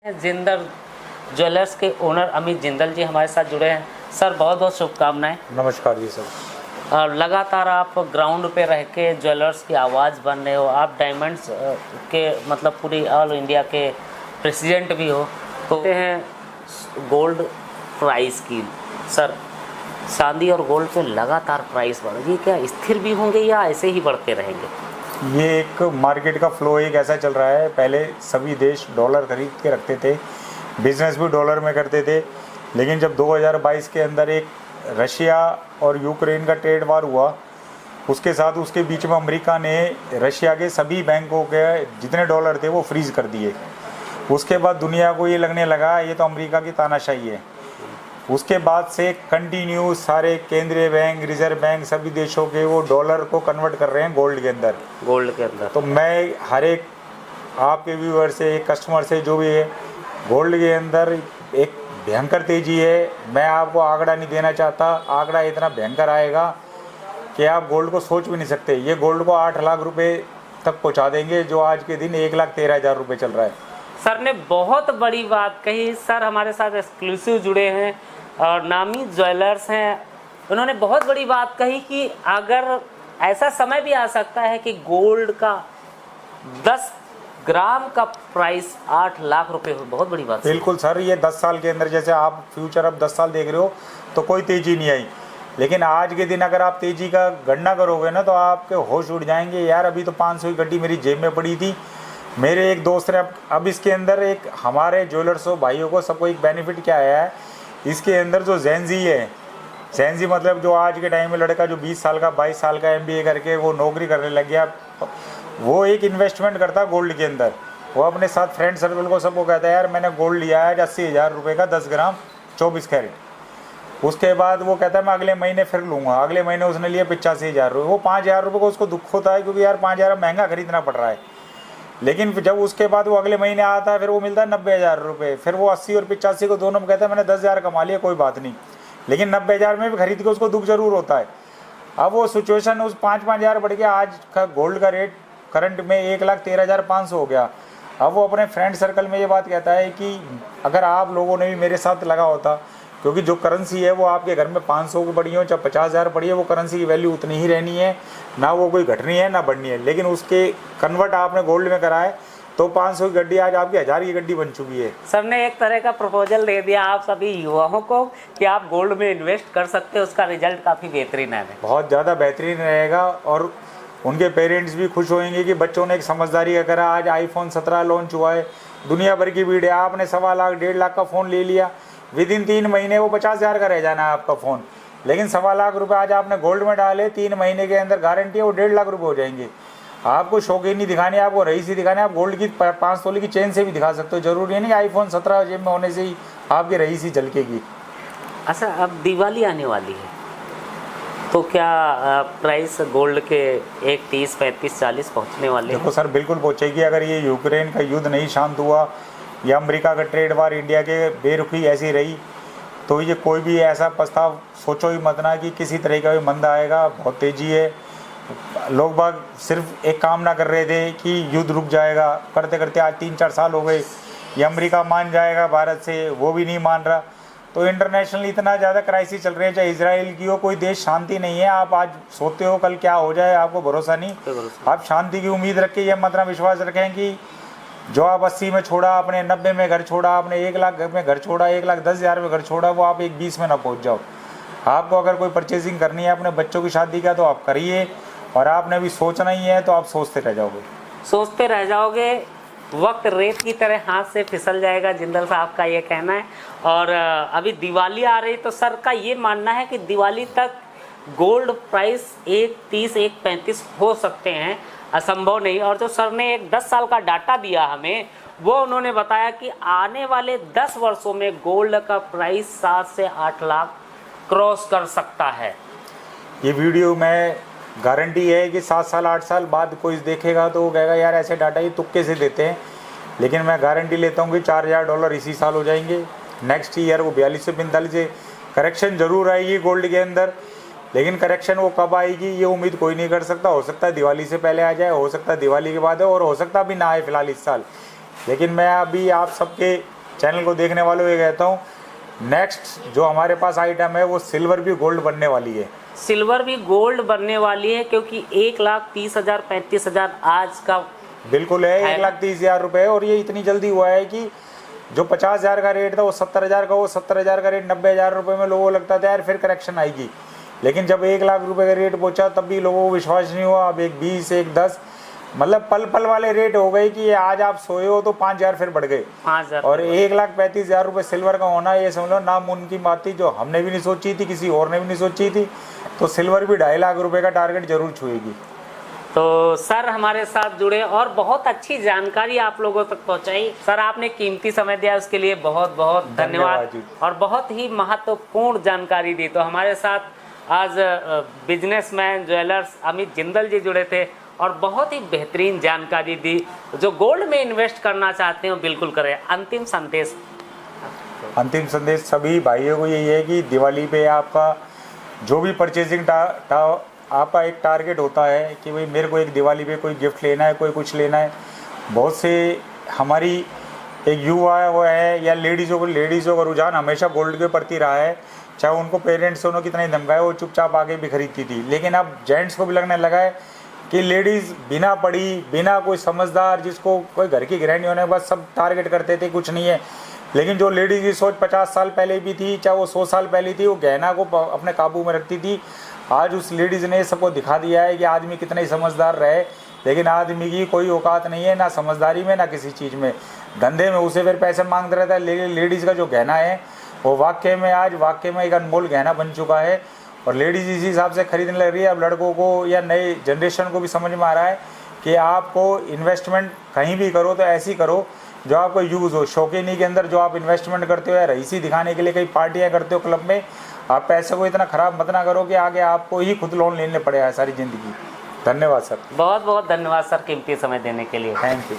Jindal jewellers के owner Amit Jindal जी हमारे साथ जुड़े हैं। सर बहुत बहुत शुभकामनाएं। नमस्कार जी सर। और लगातार आप ग्राउंड पे रह के ज्वेलर्स की आवाज़ बन रहे हो। आप डायमंड्स के मतलब पूरी ऑल इंडिया के प्रेसिडेंट भी हो। तो हैं गोल्ड प्राइस की सर, चांदी और गोल्ड पे लगातार प्राइस बढ़ रही है, क्या स्थिर भी होंगे या ऐसे ही बढ़ते रहेंगे? ये एक मार्केट का फ्लो एक ऐसा चल रहा है। पहले सभी देश डॉलर खरीद के रखते थे, बिजनेस भी डॉलर में करते थे, लेकिन जब 2022 के अंदर एक रशिया और यूक्रेन का ट्रेड वार हुआ, उसके साथ उसके बीच में अमेरिका ने रशिया के सभी बैंकों के जितने डॉलर थे वो फ्रीज कर दिए। उसके बाद दुनिया को ये लगने लगा ये तो अमेरिका की तानाशाही है। उसके बाद से कंटिन्यू सारे केंद्रीय बैंक, रिजर्व बैंक सभी देशों के वो डॉलर को कन्वर्ट कर रहे हैं गोल्ड के अंदर। तो मैं हर एक आपके व्यूअर से, कस्टमर से, जो भी है, गोल्ड के अंदर एक भयंकर तेजी है। मैं आपको आंकड़ा नहीं देना चाहता, आंकड़ा इतना भयंकर आएगा कि आप गोल्ड को सोच भी नहीं सकते। ये गोल्ड को 8 लाख रुपए तक पहुंचा देंगे, जो आज के दिन 1,13,000 रुपये चल रहा है। सर ने बहुत बड़ी बात कही। सर हमारे साथ एक्सक्लूसिव जुड़े हैं और नामी ज्वेलर्स हैं। उन्होंने बहुत बड़ी बात कही कि अगर ऐसा समय भी आ सकता है कि गोल्ड का 10 ग्राम का प्राइस 8 लाख रुपए हो। बहुत बड़ी बात। बिल्कुल सर, ये 10 साल के अंदर, जैसे आप फ्यूचर अब 10 साल देख रहे हो तो कोई तेजी नहीं आई, लेकिन आज के दिन अगर आप तेजी का गणना करोगे ना तो आपके होश उड़ जाएंगे। यार अभी तो 500 की गड्डी मेरी जेब में पड़ी थी। मेरे एक दोस्त ने अब इसके अंदर एक हमारे ज्वेलर्सों भाइयों को सबको एक बेनिफिट क्या आया है, इसके अंदर जो जेनजी है, जेनजी मतलब जो आज के टाइम में लड़का जो 20 साल का 22 साल का MBA करके वो नौकरी करने लग गया, वो एक इन्वेस्टमेंट करता है गोल्ड के अंदर। वो अपने साथ फ्रेंड सर्कल को सबको कहता है यार मैंने गोल्ड लिया है 80,000 रुपये का 10 ग्राम 24 कैरेट। उसके बाद वो कहता है मैं अगले महीने फिर लूँगा। अगले महीने उसने लिया 85,000 रुपये। वो 5,000 रुपये को उसको दुख होता है क्योंकि यार 5,000 महंगा खरीदना पड़ रहा है। लेकिन जब उसके बाद वो अगले महीने आता है फिर वो मिलता है 90,000 रुपये। फिर वो 80 और 85 को दोनों में कहता है मैंने 10,000 कमा लिया, कोई बात नहीं, लेकिन 90,000 में भी खरीद के उसको दुख जरूर होता है। अब वो सिचुएशन उस 5,000 बढ़ गया। आज का गोल्ड का रेट करंट में 1,13,500 हो गया। अब वो अपने फ्रेंड सर्कल में ये बात कहता है कि अगर आप लोगों ने भी मेरे साथ लगा होता, क्योंकि जो करेंसी है वो आपके घर में 500 की पड़ी हो चाहे 50,000 पड़ी है, वो करेंसी की वैल्यू उतनी ही रहनी है, ना वो कोई घटनी है ना बढ़नी है। लेकिन उसके कन्वर्ट आपने गोल्ड में करा है तो 500 की गड्डी आज आपकी 1000 की गड्डी बन चुकी है। सर ने एक तरह का प्रपोजल दे दिया आप सभी युवाओं को कि आप गोल्ड में इन्वेस्ट कर सकते हो। उसका रिजल्ट काफ़ी बेहतरीन है, बहुत ज़्यादा बेहतरीन रहेगा और उनके पेरेंट्स भी खुश होंगे कि बच्चों ने एक समझदारी का करा। आज iPhone 17 लॉन्च हुआ है, दुनिया भर की भीड़ है। आपने 1.25 लाख 1.5 लाख का फ़ोन ले लिया, विद इन 3 महीने वो 50,000 का रह जाना है आपका फ़ोन। लेकिन 1.25 लाख रुपये आज आपने गोल्ड में डाले, 3 महीने के अंदर गारंटी है वो 1.5 लाख रुपये हो जाएंगे। आपको शौकीनी दिखानी है, आपको रईसी दिखानी है, आप गोल्ड की 5 तोले की चेन से भी दिखा सकते हो। जरूरी नहीं iPhone 17 जेब में होने से ही आपकी रईसी झलकेगी। अच्छा, अब दिवाली आने वाली है तो क्या प्राइस गोल्ड के एक 30, 35, 40 पहुँचने वाले हैं? देखो सर, बिल्कुल पहुँचेगी। अगर ये यूक्रेन का युद्ध नहीं शांत हुआ या अमेरिका का ट्रेड वार इंडिया के बेरुखी ऐसी रही तो ये कोई भी ऐसा प्रस्ताव सोचो ही मत ना कि किसी तरह का भी मंदा आएगा। बहुत तेजी है। लोग बाग सिर्फ एक कामना कर रहे थे कि युद्ध रुक जाएगा, करते करते आज 3-4 साल हो गए। ये अमेरिका मान जाएगा भारत से, वो भी नहीं मान रहा। तो इंटरनेशनल इतना ज़्यादा क्राइसिस चल रही है, चाहे इजराइल की हो, कोई देश शांति नहीं है। आप आज सोते हो कल क्या हो जाए आपको भरोसा नहीं। आप शांति की उम्मीद रख के ये मत ना विश्वास रखें कि जो आप 80 में छोड़ा, आपने 90 में घर छोड़ा, आपने 1 लाख में घर छोड़ा, 1,10,000 में घर छोड़ा, वो आप 1,20 में ना पहुंच जाओ। आपको अगर कोई परचेजिंग करनी है अपने बच्चों की शादी का तो आप करिए, और आपने अभी सोचना ही है तो आप सोचते रह जाओगे। वक्त रेत की तरह हाथ से फिसल जाएगा, जिंदल साहब का ये कहना है। और अभी दिवाली आ रही तो सर का ये मानना है कि दिवाली तक गोल्ड प्राइस 1,30, 1,35 हो सकते हैं, असंभव नहीं। और जो सर ने एक 10 साल का डाटा दिया हमें, वो उन्होंने बताया कि आने वाले 10 वर्षों में गोल्ड का प्राइस 7 से 8 लाख क्रॉस कर सकता है। ये वीडियो में गारंटी है कि 7 साल 8 साल बाद कोई देखेगा तो वो कहेगा यार ऐसे डाटा ये तुक्के से देते हैं, लेकिन मैं गारंटी लेता हूँ कि $4,000 इसी साल हो जाएंगे। नेक्स्ट ईयर वो 42 से 45 से करेक्शन जरूर आएगी गोल्ड के अंदर, लेकिन करेक्शन वो कब आएगी ये उम्मीद कोई नहीं कर सकता। हो सकता है दिवाली से पहले आ जाए, हो सकता है दिवाली के बाद है, और हो सकता है अभी ना आए फिलहाल इस साल। लेकिन मैं अभी आप सबके चैनल को देखने वालों को ये कहता हूँ, नेक्स्ट जो हमारे पास आइटम है वो सिल्वर भी गोल्ड बनने वाली है। सिल्वर भी गोल्ड बनने वाली है, क्योंकि 1,30,000 35,000 आज का बिल्कुल है, 1,30,000 रुपये। और ये इतनी जल्दी हुआ है कि जो 50,000 का रेट था वो 70,000 का, वो 70,000 का रेट 90,000 रुपये में लोगों को लगता था यार फिर करेक्शन आएगी, लेकिन जब 1,00,000 रुपये का रेट पहुंचा तब भी लोगों को विश्वास नहीं हुआ। अब 1,20,000 1,10,000 मतलब पल पल वाले रेट हो गए कि आज आप सोए हो तो 5,000 फिर बढ़ गए। 5,000 और 1,35,000 रुपये सिल्वर का होना ये समझ लो नामुमकिन बात थी, जो हमने भी नहीं सोची थी, किसी और ने भी नहीं सोची थी। तो सिल्वर भी 2.5 लाख रुपये का टारगेट जरूर छुएगी। तो सर हमारे साथ जुड़े और बहुत अच्छी जानकारी आप लोगों तक पहुंचाई। सर आपने कीमती समय दिया, उसके लिए बहुत बहुत धन्यवाद और बहुत ही महत्वपूर्ण जानकारी दी। तो हमारे साथ आज बिजनेसमैन ज्वेलर्स अमित जिंदल जी जुड़े थे और बहुत ही बेहतरीन जानकारी दी। जो गोल्ड में इन्वेस्ट करना चाहते हो बिल्कुल करें। अंतिम संदेश सभी भाइयों को यही है कि दिवाली पे आपका जो भी परचेजिंग आपका एक टारगेट होता है कि भाई मेरे को एक दिवाली पे कोई गिफ्ट लेना है, कोई कुछ लेना है। बहुत से हमारी एक युवा है वो है या लेडीज़ों का रुझान हमेशा गोल्ड के प्रति रहा है, चाहे उनको पेरेंट्स उन्होंने कितना ही धमकाए वो चुपचाप आगे भी खरीदती थी। लेकिन अब जेंट्स को भी लगने लगा है कि लेडीज़ बिना पढ़ी, बिना कोई समझदार, जिसको कोई घर की गृहिणी होने बस सब टारगेट करते थे, कुछ नहीं है। लेकिन जो लेडीज़ की सोच 50 साल पहले भी थी, चाहे वो 100 साल पहले थी, वो गहना को अपने काबू में रखती थी। आज उस लेडीज़ ने सबको दिखा दिया है कि आदमी कितना ही समझदार रहे, लेकिन आदमी की कोई औकात नहीं है, ना समझदारी में ना किसी चीज़ में। धंधे में उसे फिर पैसे मांगते रहता है। लेकिन लेडीज़ का जो गहना है वो वाकई में एक अनमोल गहना बन चुका है और लेडीज़ इसी हिसाब से खरीदने लग रही है। अब लड़कों को या नए जनरेशन को भी समझ में आ रहा है कि आपको इन्वेस्टमेंट कहीं भी करो तो ऐसी करो जो आपको यूज़ हो। शौकीनी के अंदर जो आप इन्वेस्टमेंट करते हो या रईसी दिखाने के लिए कई पार्टियां करते हो क्लब में, आप पैसे को इतना ख़राब मत ना करो कि आगे आपको ही खुद लोन लेने पड़ेगा सारी ज़िंदगी। धन्यवाद सर। बहुत बहुत धन्यवाद सर कीमती समय देने के लिए। Thank you.